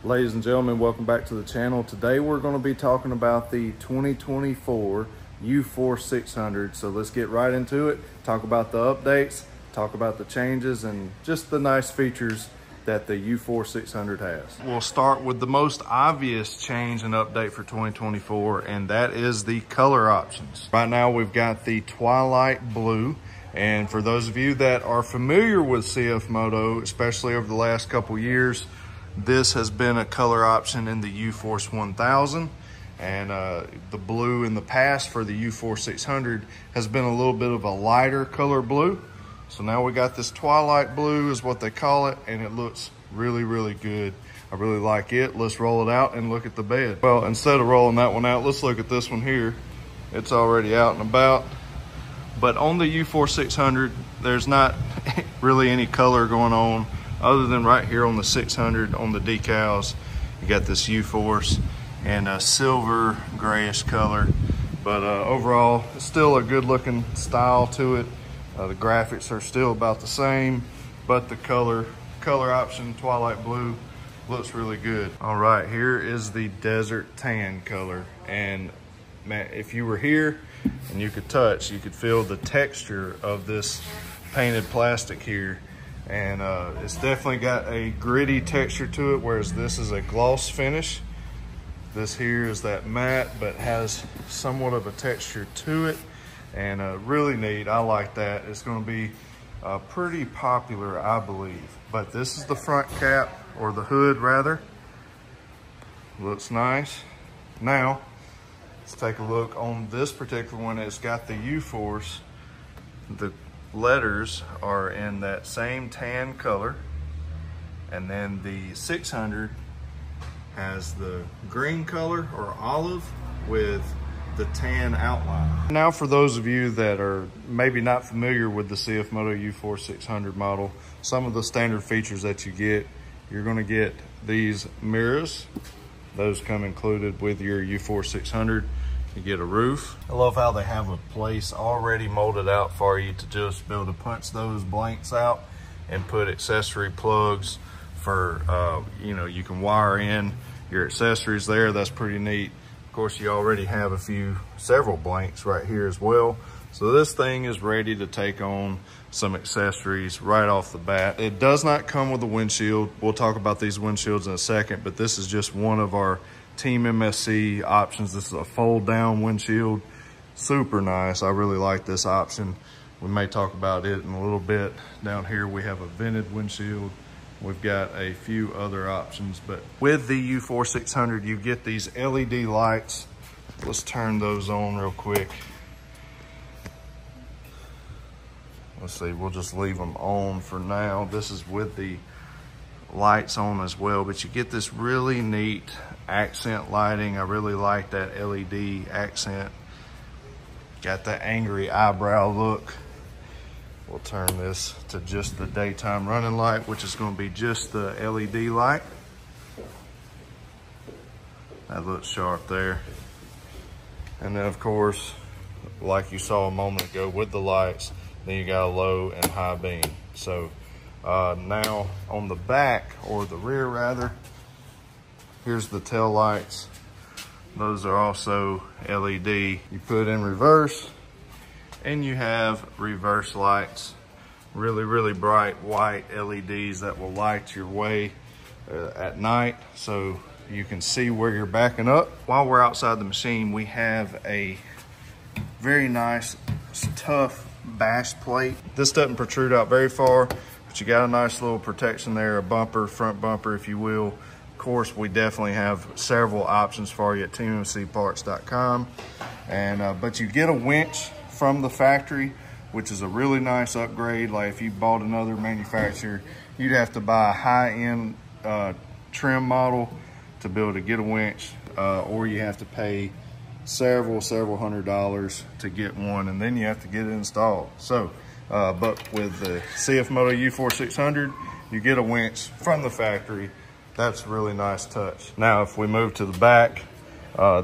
Ladies and gentlemen, welcome back to the channel. Today we're going to be talking about the 2024 UFORCE 600. So let's get right into it, talk about the updates, talk about the changes, and just the nice features that the UFORCE 600 has. We'll start with the most obvious change and update for 2024, and that is the color options. Right now we've got the Twilight Blue, and for those of you that are familiar with CFMOTO, especially over the last couple years, this has been a color option in the UFORCE 1000, and the blue in the past for the UFORCE 600 has been a little bit of a lighter color blue. So now we got this Twilight Blue is what they call it, and it looks really, really good. I really like it. Let's roll it out and look at the bed. Well, instead of rolling that one out, let's look at this one here. It's already out and about. But on the UFORCE 600, there's not really any color going on other than right here on the 600 on the decals. You got this UFORCE and a silver grayish color. But overall, it's still a good looking style to it. The graphics are still about the same, but the color option, Twilight Blue, looks really good. All right, here is the Desert Tan color. And man, if you were here and you could touch, you could feel the texture of this painted plastic here. And it's definitely got a gritty texture to it, whereas this is a gloss finish. This here is that matte, but has somewhat of a texture to it. And really neat. I like that. It's going to be pretty popular, I believe. But this is the front cap, or the hood rather. Looks nice. Now let's take a look on this particular one. It's got the UFORCE. The letters are in that same tan color, and then the 600 has the green color or olive with the tan outline. Now for those of you that are maybe not familiar with the CFMOTO UFORCE 600 model, some of the standard features that you get, you're going to get these mirrors. Those come included with your UFORCE 600. You get a roof. I love how they have a place already molded out for you to just be able to punch those blanks out and put accessory plugs for, you know, you can wire in your accessories there. That's pretty neat. Of course, you already have several blanks right here as well. So this thing is ready to take on some accessories right off the bat. It does not come with a windshield. We'll talk about these windshields in a second, but this is just one of our Team MSC options. This is a fold down windshield. Super nice. I really like this option. We may talk about it in a little bit. Down here we have a vented windshield. We've got a few other options, but with the UFORCE 600, you get these LED lights. Let's turn those on real quick. Let's see, we'll just leave them on for now. This is with the lights on as well, but you get this really neat accent lighting. I really like that LED accent. Got that angry eyebrow look. We'll turn this to just the daytime running light, which is going to be just the LED light. That looks sharp there. And then of course, like you saw a moment ago with the lights, then you got a low and high beam. So now on the back, or the rear rather, here's the tail lights. Those are also LED. You put in reverse, and you have reverse lights, really, really bright white LEDs that will light your way at night so you can see where you're backing up. While we're outside the machine, we have a very nice, tough bash plate. This doesn't protrude out very far, but you got a nice little protection there, a bumper, front bumper, if you will. Of course, we definitely have several options for you at teammscparts.com. And but you get a winch from the factory, which is a really nice upgrade. Like if you bought another manufacturer, you'd have to buy a high-end trim model to be able to get a winch, or you have to pay several $100s to get one, and then you have to get it installed. So but with the CFMOTO UFORCE 600, you get a winch from the factory. That's a really nice touch. Now if we move to the back,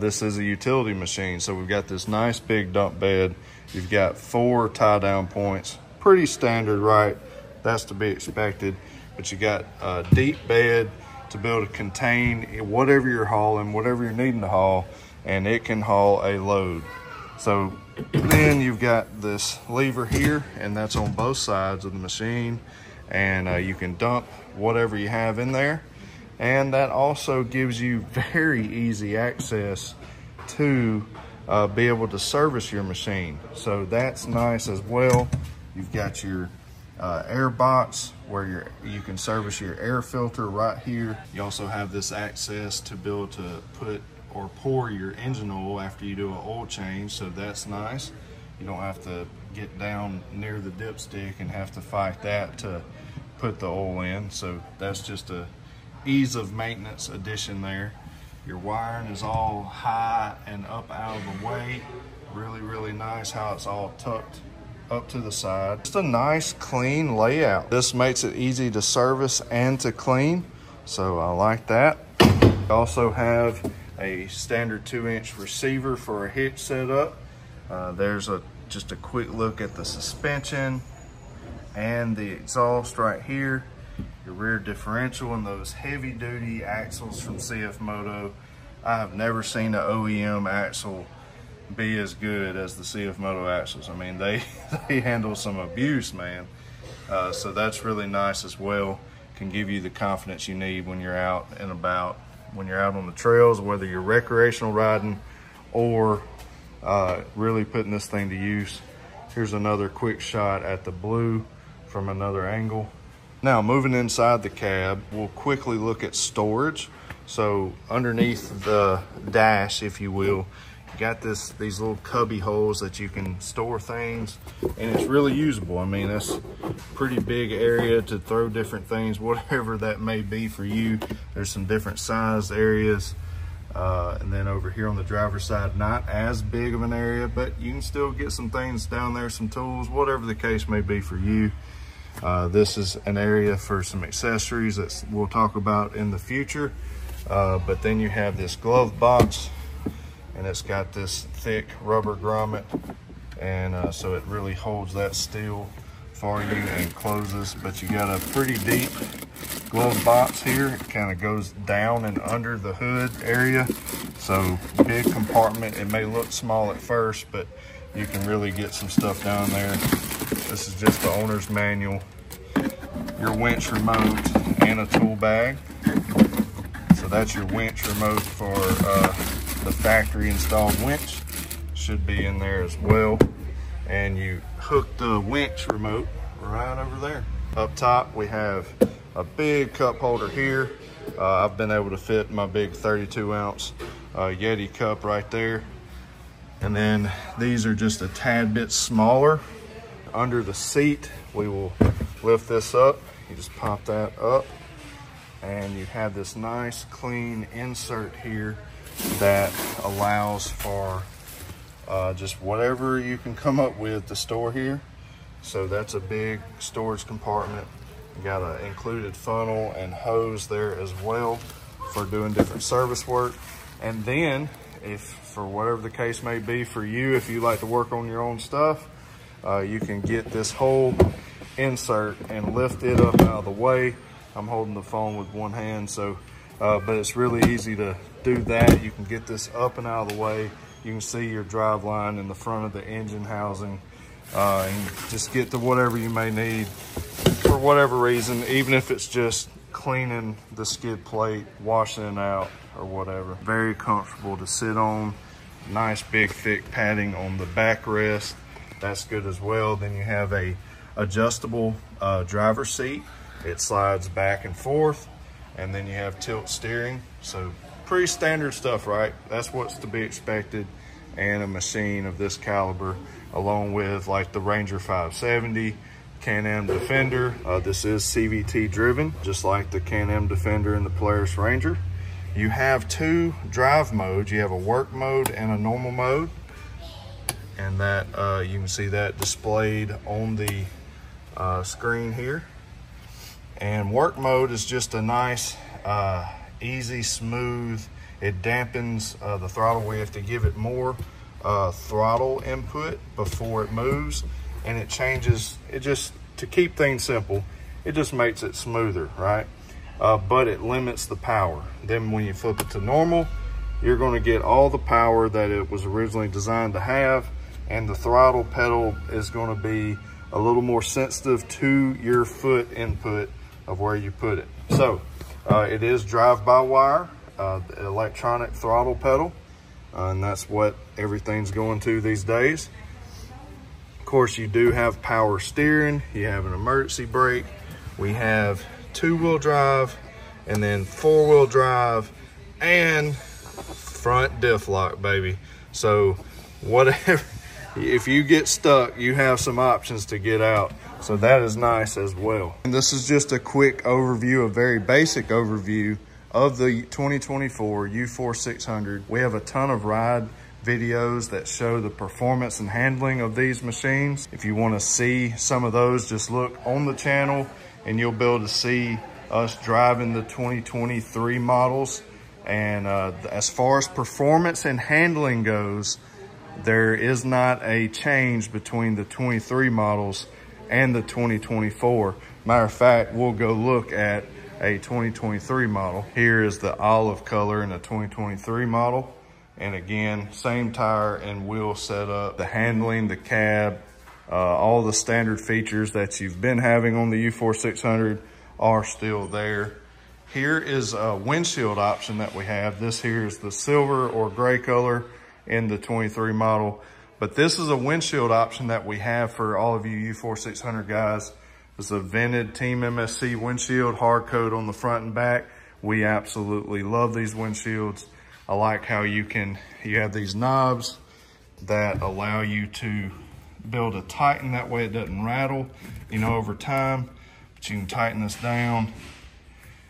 this is a utility machine. So we've got this nice big dump bed. You've got 4 tie down points, pretty standard, right? That's to be expected. But you got a deep bed to be able to contain whatever you're hauling, whatever you're needing to haul, and it can haul a load. So then you've got this lever here, and that's on both sides of the machine, and you can dump whatever you have in there. And that also gives you very easy access to be able to service your machine. So that's nice as well. You've got your air box where you can service your air filter right here. You also have this access to be able to put or pour your engine oil after you do an oil change, so that's nice. You don't have to get down near the dipstick and have to fight that to put the oil in. So that's just a ease of maintenance addition there. Your wiring is all high and up out of the way. Really, really nice how it's all tucked up to the side. Just a nice clean layout. This makes it easy to service and to clean, so I like that. We also have a standard 2-inch receiver for a hitch setup. There's just a quick look at the suspension and the exhaust right here. Your rear differential and those heavy duty axles from CFMOTO. I have never seen an OEM axle be as good as the CFMOTO axles. I mean, they handle some abuse, man. So that's really nice as well. Can give you the confidence you need when you're out and about, when you're out on the trails, whether you're recreational riding or really putting this thing to use. Here's another quick shot at the blue from another angle. Now, moving inside the cab, we'll quickly look at storage. So underneath the dash, if you will, you got these little cubby holes that you can store things, and it's really usable. I mean, that's a pretty big area to throw different things, whatever that may be for you. There's some different size areas. And then over here on the driver's side, not as big of an area, but you can still get some things down there, some tools, whatever the case may be for you. This is an area for some accessories that we'll talk about in the future. But then you have this glove box, and it's got this thick rubber grommet, and so it really holds that steel for you and closes. But you got a pretty deep glove box here. It kind of goes down and under the hood area, so big compartment. It may look small at first, but you can really get some stuff down there. This is just the owner's manual, your winch remote, and a tool bag. So that's your winch remote for the factory installed winch. Should be in there as well. And you hook the winch remote right over there. Up top, we have a big cup holder here. I've been able to fit my big 32-ounce Yeti cup right there. And then these are just a tad bit smaller. Under the seat, we will lift this up. You just pop that up, and you have this nice clean insert here that allows for just whatever you can come up with to store here. So that's a big storage compartment. You got an included funnel and hose there as well for doing different service work. And then, if for whatever the case may be for you, if you like to work on your own stuff, you can get this whole insert and lift it up out of the way. I'm holding the phone with one hand, so but it's really easy to do that. You can get this up and out of the way. You can see your drive line in the front of the engine housing, and just get to whatever you may need for whatever reason, even if it's just cleaning the skid plate, washing it out, or whatever. Very comfortable to sit on. Nice big thick padding on the backrest. That's good as well. Then you have a adjustable driver's seat. It slides back and forth, and then you have tilt steering. So pretty standard stuff, right? That's what's to be expected in a machine of this caliber, along with like the Ranger 570, Can-Am Defender. This is CVT driven, just like the Can-Am Defender and the Polaris Ranger. You have two drive modes. You have a work mode and a normal mode. And that you can see that displayed on the screen here. And work mode is just a nice, easy, smooth. It dampens the throttle. We have to give it more throttle input before it moves, and it changes. It just, to keep things simple, it just makes it smoother, right? but it limits the power. Then when you flip it to normal, you're going to get all the power that it was originally designed to have, and the throttle pedal is going to be a little more sensitive to your foot input of where you put it. So it is drive-by-wire, electronic throttle pedal, and that's what everything's going to these days. Of course, you do have power steering, you have an emergency brake, we have two-wheel drive, and then four-wheel drive, and front diff lock, baby. So whatever, if you get stuck, you have some options to get out. So that is nice as well. And this is just a quick overview, a very basic overview of the 2024 UFORCE 600. We have a ton of ride videos that show the performance and handling of these machines. If you want to see some of those, just look on the channel and you'll be able to see us driving the 2023 models. And as far as performance and handling goes, there is not a change between the 23 models and the 2024. Matter of fact, we'll go look at a 2023 model. Here is the olive color in the 2023 model. And again, same tire and wheel setup, the handling, the cab, all the standard features that you've been having on the UFORCE 600 are still there. Here is a windshield option that we have. This here is the silver or gray color in the 23 model. But this is a windshield option that we have for all of you UFORCE 600 guys. It's a vented Team MSC windshield, hard coat on the front and back. We absolutely love these windshields. I like how you have these knobs that allow you to be able to tighten, that way it doesn't rattle, you know, over time. But you can tighten this down,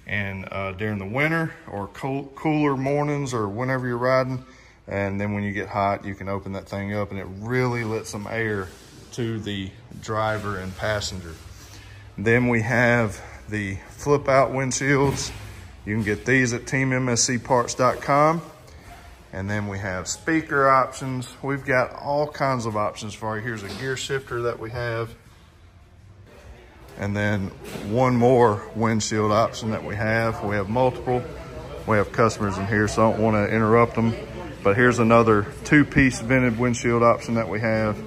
and during the winter or cooler mornings or whenever you're riding, and then when you get hot, you can open that thing up and it really lets some air to the driver and passenger. Then we have the flip out windshields. You can get these at teammscparts.com. And then we have speaker options. We've got all kinds of options for you. Here's a gear shifter that we have. And then one more windshield option that we have. We have multiple. We have customers in here, so I don't want to interrupt them. But here's another two-piece vented windshield option that we have.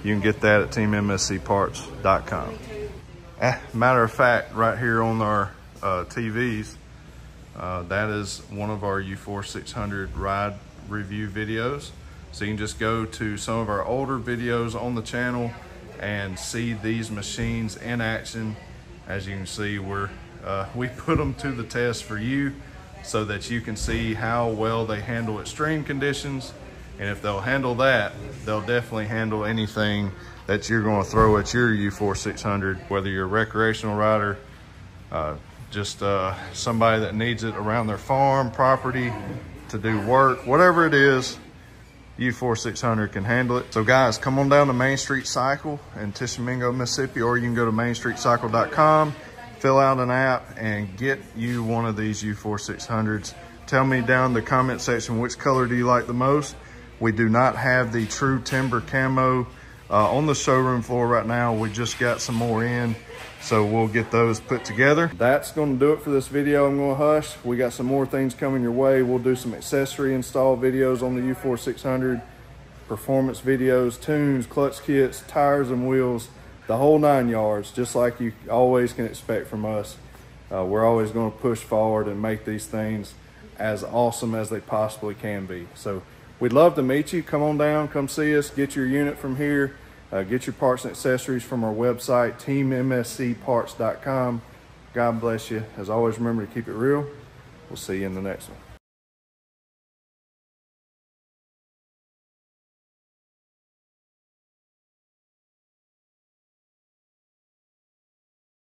You can get that at teammscparts.com. Matter of fact, right here on our TVs, that is one of our UFORCE 600 ride review videos. So you can just go to some of our older videos on the channel and see these machines in action. As you can see, we put them to the test for you so that you can see how well they handle extreme conditions. And if they'll handle that, they'll definitely handle anything that you're going to throw at your UFORCE 600, whether you're a recreational rider, just somebody that needs it around their farm, property, to do work, whatever it is, UFORCE 600 can handle it. So guys, come on down to Main Street Cycle in Tishomingo, Mississippi, or you can go to mainstreetcycle.com, fill out an app, and get you one of these UFORCE 600s. Tell me down in the comment section, which color do you like the most? We do not have the true timber camo on the showroom floor right now. We just got some more in, so we'll get those put together. That's going to do it for this video. I'm going to hush. We got some more things coming your way. We'll do some accessory install videos on the UFORCE 600, performance videos, tunes, clutch kits, tires and wheels, the whole 9 yards, just like you always can expect from us. We're always going to push forward and make these things as awesome as they possibly can be. So we'd love to meet you. Come on down, come see us, get your unit from here. Get your parts and accessories from our website, teammscparts.com. God bless you. As always, remember to keep it real. We'll see you in the next one.